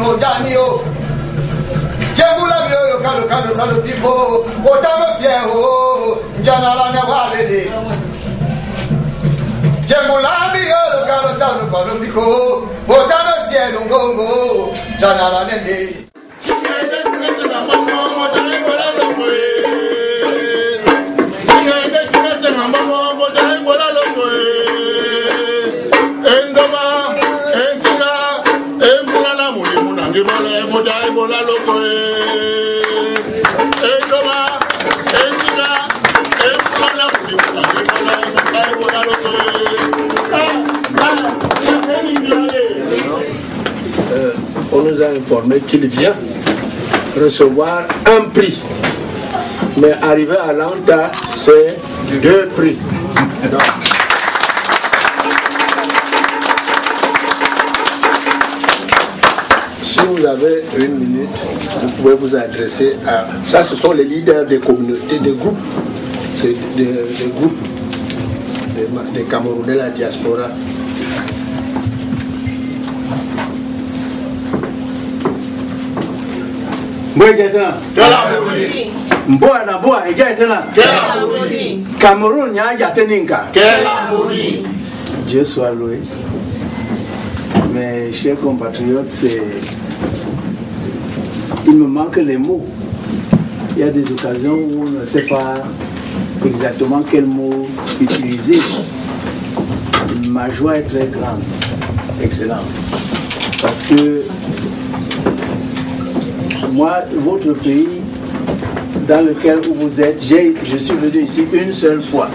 no Janio. Jambula Bio, Kano Salo people, Otama Piero, Janala Nawale. Jambula Bio, Kano Pico, Otama Cielungo, Janala Nende. On nous a informé qu'il vient recevoir un prix. Mais arrivé à l'Anta, c'est 2 prix. Donc, si vous avez 1 minute, vous pouvez vous adresser à... Ça, ce sont les leaders des communautés, des groupes, des groupes des Camerounais de la diaspora. Dieu soit loué. Mes chers compatriotes, il me manque les mots. Il y a des occasions où on ne sait pas exactement quel mot utiliser. Ma joie est très grande, excellente, parce que moi, votre pays dans lequel vous êtes, je suis venu ici une seule fois,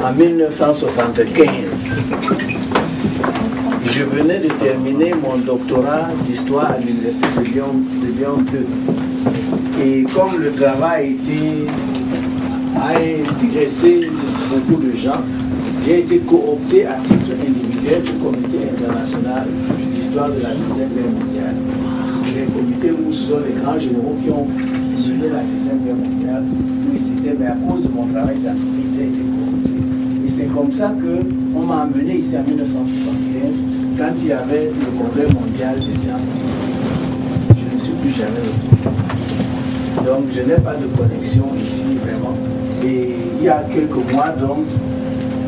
en 1975. Je venais de terminer mon doctorat d'histoire à l'université de Lyon 2. Et comme le travail a intéressé beaucoup de gens, j'ai été coopté à titre individuel du comité international d'histoire de la Deuxième Guerre mondiale. Les comités où ce sont les grands généraux qui ont mené la Deuxième Guerre mondiale, où ils étaient, mais à cause de mon travail scientifique, j'ai été coopté. Et c'est comme ça qu'on m'a amené ici en 1975, quand il y avait le congrès mondial des sciences physiques. Je ne suis plus jamais retourné. Donc je n'ai pas de connexion ici vraiment. Et il y a quelques mois, donc,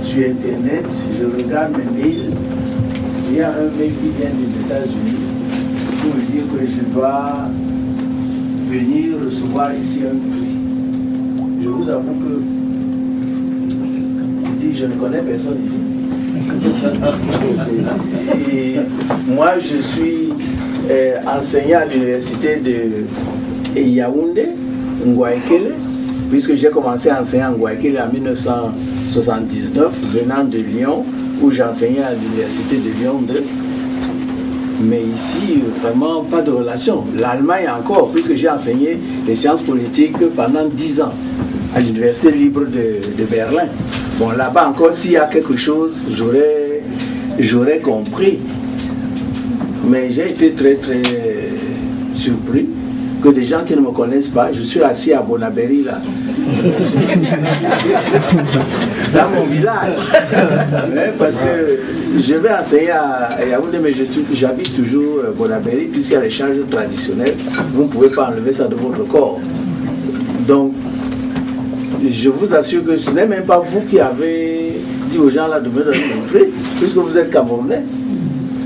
sur Internet, je regarde mes mails. Il y a un mail qui vient des États-Unis pour me dire que je dois venir recevoir ici un prix. Je vous avoue que je ne connais personne ici. Et moi, je suis enseignant à l'université de Yaoundé, Ngouaikele, puisque j'ai commencé à enseigner à Ngouaikele en 1979, venant de Lyon, où j'enseignais à l'université de Lyon 2. Mais ici, vraiment, pas de relation. L'Allemagne encore, puisque j'ai enseigné les sciences politiques pendant 10 ans à l'université libre de Berlin. Bon, là-bas encore, s'il y a quelque chose, j'aurais compris. Mais j'ai été très, très surpris que des gens qui ne me connaissent pas, je suis assis à Bonabéry, là, dans mon village. Parce que je vais enseigner à Yaoundé, mais j'habite toujours Bonabéry, puisqu'il y a les charges traditionnelles. Vous ne pouvez pas enlever ça de votre corps. Donc, je vous assure que ce n'est même pas vous qui avez dit aux gens là de me rencontrer, puisque vous êtes Camerounais.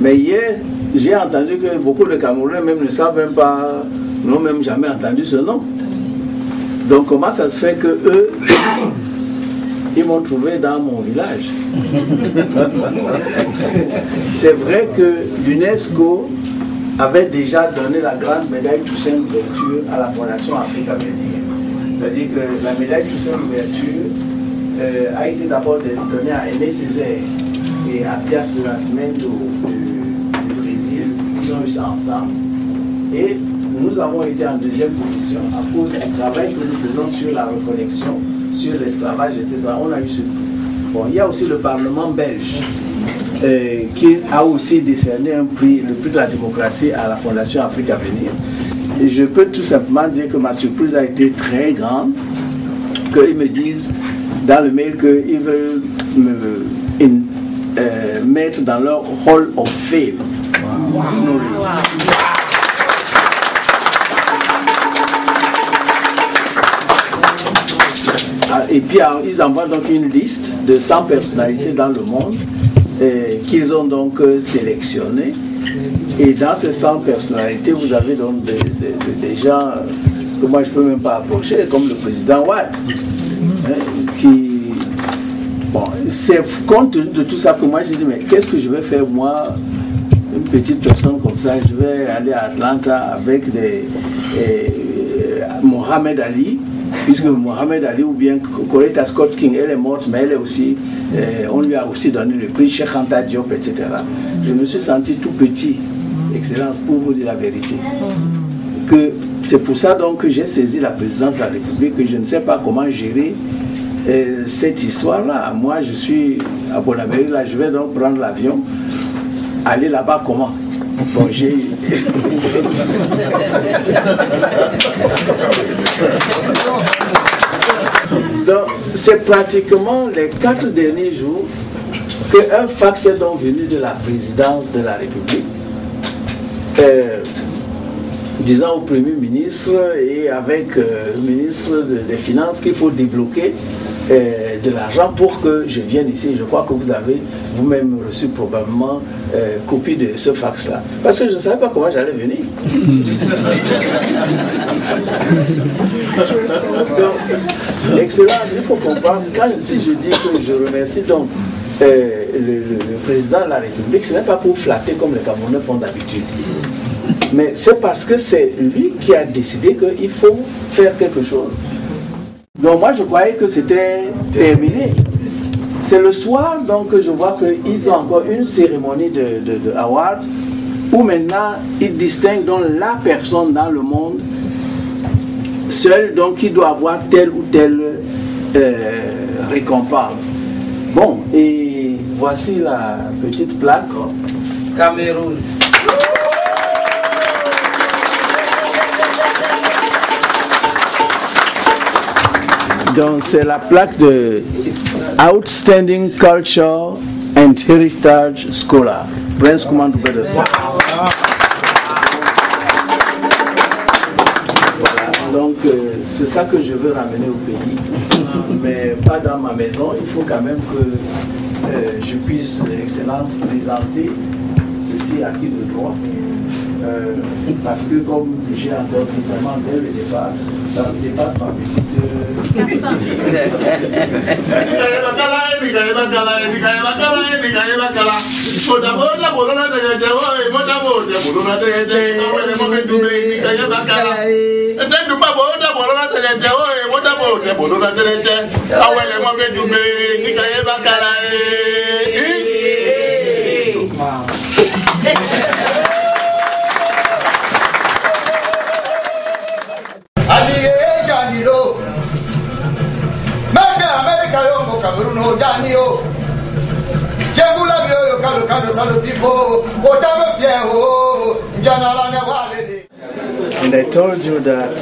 Mais hier, j'ai entendu que beaucoup de Camerounais même ne savent même pas, n'ont même jamais entendu ce nom. Donc comment ça se fait que eux, ils m'ont trouvé dans mon village? C'est vrai que l'UNESCO avait déjà donné la grande médaille Toussaint Louverture à la Fondation Afrique Avenir. C'est-à-dire que la médaille Toussaint Louverture a été d'abord donnée à Aimé Césaire et à Pias de Nascimento du Brésil. Ils ont eu ça ensemble. Et nous avons été en deuxième position à cause du travail que nous faisons sur la reconnexion, sur l'esclavage, etc. On a eu ce prix. Bon, il y a aussi le Parlement belge qui a aussi décerné un prix, le prix de la démocratie à la Fondation Afrique Avenir. Et je peux tout simplement dire que ma surprise a été très grande, qu'ils me disent dans le mail qu'ils veulent me mettre dans leur Hall of Fame. Wow. Et puis ils envoient donc une liste de 100 personnalités dans le monde qu'ils ont donc sélectionnées. Et dans ces 100 personnalités, vous avez donc des gens que moi je ne peux même pas approcher, comme le président Ouad, qui... Bon, c'est compte tenu de tout ça que moi j'ai dit, mais qu'est-ce que je vais faire moi, une petite personne comme ça, je vais aller à Atlanta avec Mohamed Ali, puisque Mohamed Ali ou bien Coretta Scott King, elle est morte, mais elle est aussi, on lui a aussi donné le prix Cheikh Anta Diop, etc. Je me suis senti tout petit, Excellence, pour vous dire la vérité. C'est pour ça donc que j'ai saisi la présidence de la République, que je ne sais pas comment gérer cette histoire-là. Moi, je suis à Bonaveri, là, je vais donc prendre l'avion, aller là-bas comment? Bon, j'ai... Donc, c'est pratiquement les 4 derniers jours qu'un fax est donc venu de la présidence de la République, disant au Premier ministre et avec le ministre des Finances qu'il faut débloquer de l'argent pour que je vienne ici. Je crois que vous avez vous-même reçu probablement copie de ce fax-là. Parce que je ne savais pas comment j'allais venir. Donc, Excellence, il faut comprendre, si je dis que je remercie donc le président de la République, ce n'est pas pour flatter comme les Camerounais font d'habitude. Mais c'est parce que c'est lui qui a décidé qu'il faut faire quelque chose. Donc moi je croyais que c'était terminé. C'est le soir donc que je vois qu'ils ont encore une cérémonie de awards où maintenant ils distinguent donc la personne dans le monde seule donc qui doit avoir telle ou telle récompense. Bon, et voici la petite plaque. Cameroun. Donc c'est la plaque de Outstanding Culture and Heritage Scholar. Prince Command de voilà. Donc c'est ça que je veux ramener au pays, mais pas dans ma maison. Il faut quand même que je puisse, Excellence, présenter ceci à qui de droit. Parce que comme j'ai encore dit vraiment dès le départ, ça dépasse ma petite... And I told you that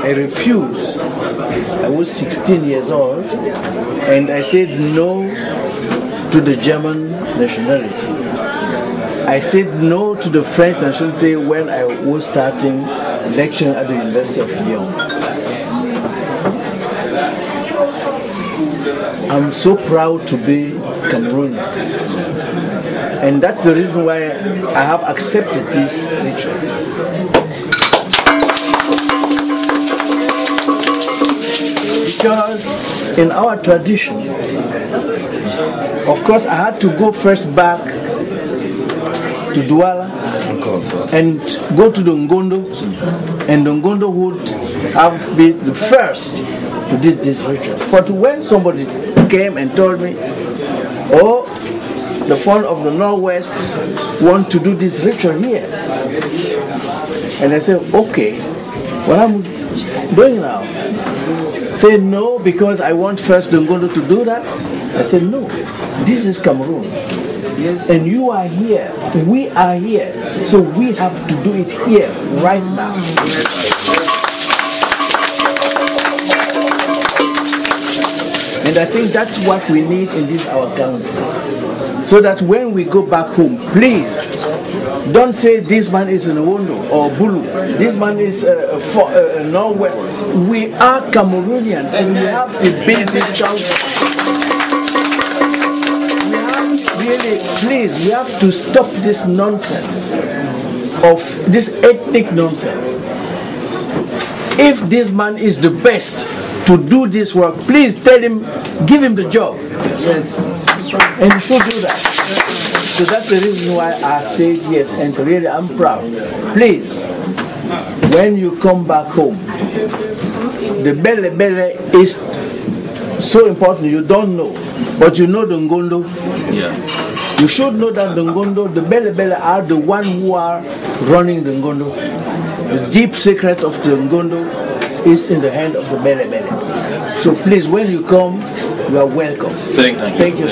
I refused. I was 16 years old and I said no to the German nationality. I said no to the French nationality when I was starting lecturing at the University of Lyon. I'm so proud to be Cameroonian, and that's the reason why I have accepted this ritual. Because in our tradition, of course I had to go first back to Douala and go to the Ngondo, and the Ngondo would have been the first to do this ritual. But when somebody came and told me, oh, the Fund of the Northwest want to do this ritual here, and I said, okay, what I'm doing now? Say no, because I want first the Ngondo to do that. I said no, this is Cameroon. Yes. And you are here, we are here, so we have to do it here, right now. And I think that's what we need in this our country. So that when we go back home, please don't say this man is in Wondo or Bulu, this man is Northwest. We are Cameroonians and we have to build this country. Really, please, we have to stop this nonsense of this ethnic nonsense. If this man is the best to do this work, please tell him, give him the job. Yes. And you should do that. So that's the reason why I said yes, and really I'm proud. Please, when you come back home, the bele is so important. You don't know, but you know the Ngondo. Yeah. You should know that the Ngondo, the bele are the one who are running the Ngondo. The deep secret of the Ngondo is in the hand of the bele. So please, when you come, you are welcome. Thank you.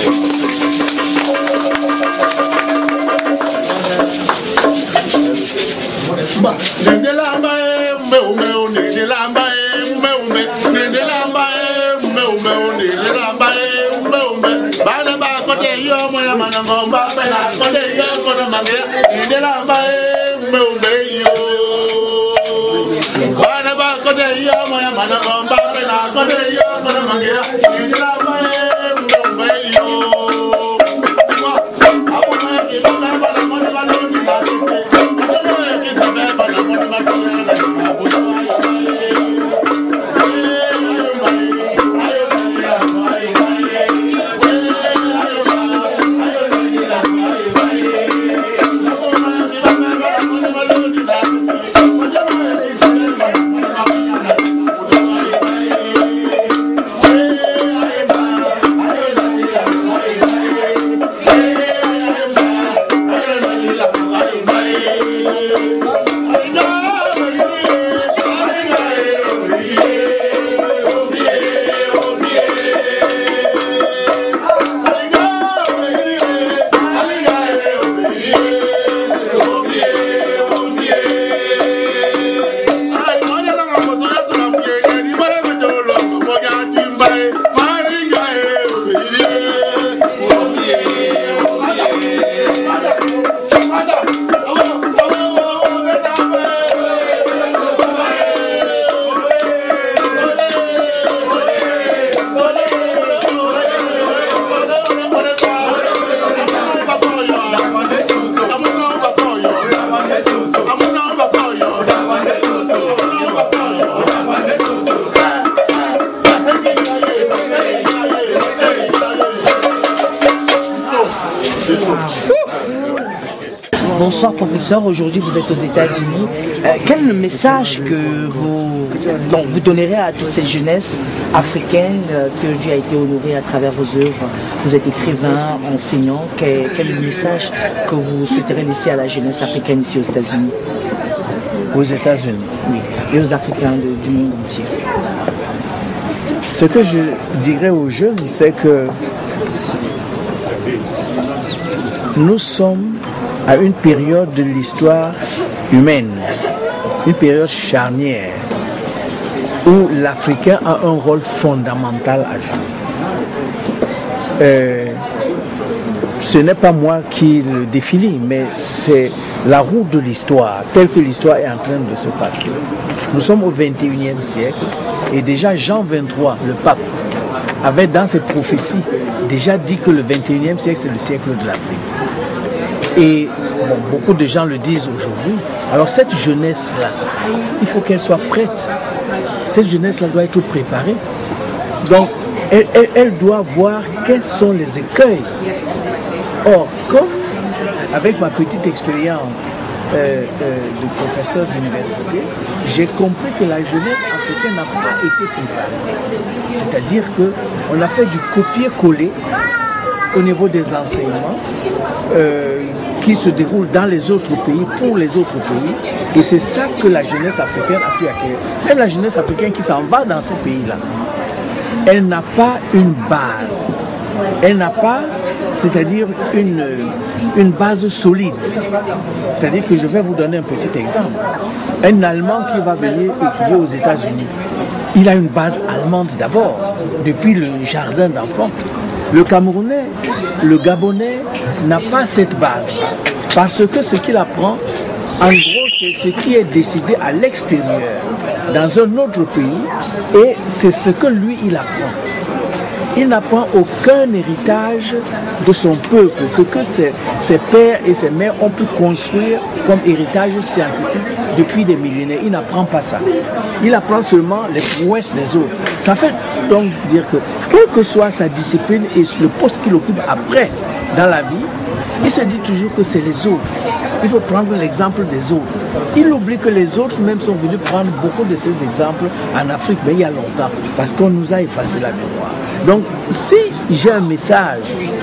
Bonsoir professeur, aujourd'hui vous êtes aux États-Unis. Quel est le message que vous donnerez à toutes ces jeunesses africaines que Dieu a été honoré à travers vos œuvres? Vous êtes écrivain, enseignant. Quel est le message que vous souhaiterez laisser à la jeunesse africaine ici aux États-Unis? Aux États-Unis? Oui, et aux Africains du monde entier. Ce que je dirais aux jeunes, c'est que nous sommes à une période de l'histoire humaine, une période charnière, où l'Africain a un rôle fondamental à jouer. Ce n'est pas moi qui le définis, mais c'est la route de l'histoire, telle que l'histoire est en train de se passer. Nous sommes au XXIe siècle, et déjà Jean XXIII, le pape, avait dans ses prophéties déjà dit que le XXIe siècle c'est le siècle de l'Afrique. Et bon, beaucoup de gens le disent aujourd'hui. Alors cette jeunesse-là, il faut qu'elle soit prête. Cette jeunesse-là doit être préparée. Donc, elle doit voir quels sont les écueils. Or, comme avec ma petite expérience de professeur d'université, j'ai compris que la jeunesse africaine n'a pas été préparée. C'est-à-dire qu'on a fait du copier-coller au niveau des enseignements qui se déroulent dans les autres pays, pour les autres pays, et c'est ça que la jeunesse africaine a pu acquérir. Même la jeunesse africaine qui s'en va dans ces pays-là, elle n'a pas une base, elle n'a pas, c'est-à-dire une base solide. C'est-à-dire que je vais vous donner un petit exemple. Un Allemand qui va venir étudier aux États-Unis, il a une base allemande d'abord, depuis le jardin d'enfants. Le Camerounais, le Gabonais n'a pas cette base, parce que ce qu'il apprend, en gros, c'est ce qui est décidé à l'extérieur, dans un autre pays, et c'est ce que lui, il apprend. Il n'apprend aucun héritage de son peuple, ce que ses pères et ses mères ont pu construire comme héritage scientifique depuis des millénaires. Il n'apprend pas ça. Il apprend seulement les prouesses des autres. Ça fait donc dire que, quelle que soit sa discipline et le poste qu'il occupe après dans la vie, il se dit toujours que c'est les autres. Il faut prendre l'exemple des autres. Il oublie que les autres même sont venus prendre beaucoup de ces exemples en Afrique, mais il y a longtemps, parce qu'on nous a effacé la mémoire. Donc, si j'ai un message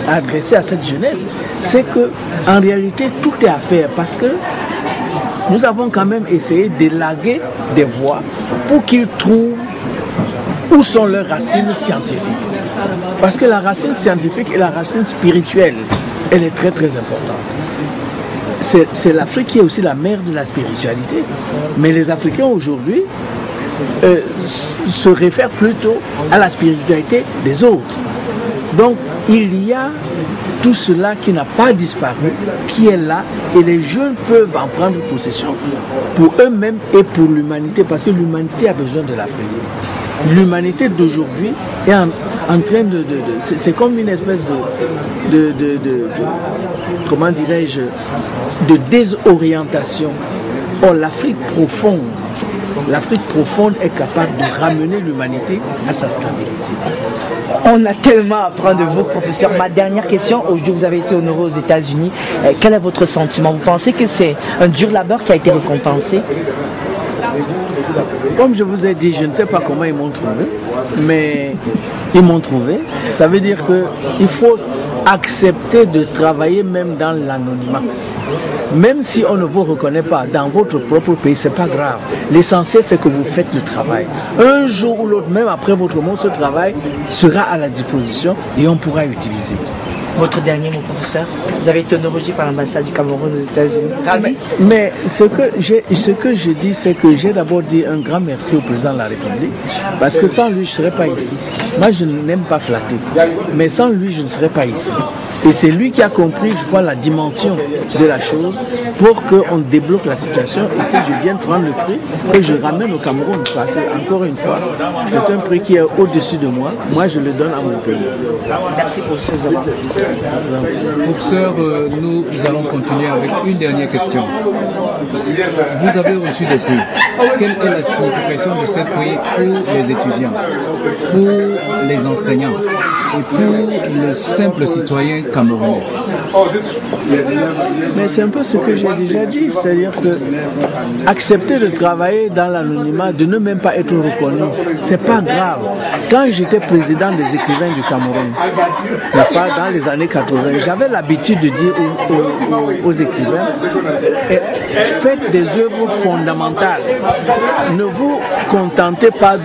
à adresser à cette jeunesse, c'est que en réalité, tout est à faire, parce que nous avons quand même essayé d'élaguer des voies pour qu'ils trouvent où sont leurs racines scientifiques. Parce que la racine scientifique et la racine spirituelle, elle est très très importante. C'est l'Afrique qui est aussi la mère de la spiritualité. Mais les Africains aujourd'hui se réfèrent plutôt à la spiritualité des autres. Donc il y a tout cela qui n'a pas disparu, qui est là, et les jeunes peuvent en prendre possession pour eux-mêmes et pour l'humanité, parce que l'humanité a besoin de l'Afrique. L'humanité d'aujourd'hui est en train c'est comme une espèce de comment dirais-je, de désorientation. Or, l'Afrique profonde est capable de ramener l'humanité à sa stabilité. On a tellement à apprendre de vous, professeur. Ma dernière question, aujourd'hui vous avez été honoré aux États-Unis. Quel est votre sentiment? Vous pensez que c'est un dur labeur qui a été récompensé? Comme je vous ai dit, je ne sais pas comment ils m'ont trouvé, mais ils m'ont trouvé. Ça veut dire qu'il faut accepter de travailler même dans l'anonymat. Même si on ne vous reconnaît pas dans votre propre pays, c'est pas grave. L'essentiel, c'est que vous faites le travail. Un jour ou l'autre, même après votre mort, ce travail sera à la disposition et on pourra l'utiliser. Votre dernier mot, professeur. Vous avez été honoré par l'ambassade du Cameroun aux États-Unis. Mais ce que je dis, c'est que j'ai d'abord dit un grand merci au président de la République, parce que sans lui, je ne serais pas ici. Moi, je n'aime pas flatter, mais sans lui, je ne serais pas ici. Et c'est lui qui a compris, je crois, la dimension de la chose pour qu'on débloque la situation et que je vienne prendre le prix et je ramène au Cameroun. Parce que, encore une fois, c'est un prix qui est au-dessus de moi. Moi, je le donne à mon pays. Merci, professeur Zama. Professeur, nous allons continuer avec une dernière question. Vous avez reçu des prix. Quelle est la signification de ces prix pour les étudiants, pour les enseignants et pour le simple citoyen camerounais? Mais c'est un peu ce que j'ai déjà dit, c'est-à-dire que accepter de travailler dans l'anonymat, de ne même pas être reconnu, c'est pas grave. Quand j'étais président des écrivains du Cameroun, n'est-ce pas, dans les années 80, j'avais l'habitude de dire aux écrivains, faites des œuvres fondamentales. Ne vous contentez pas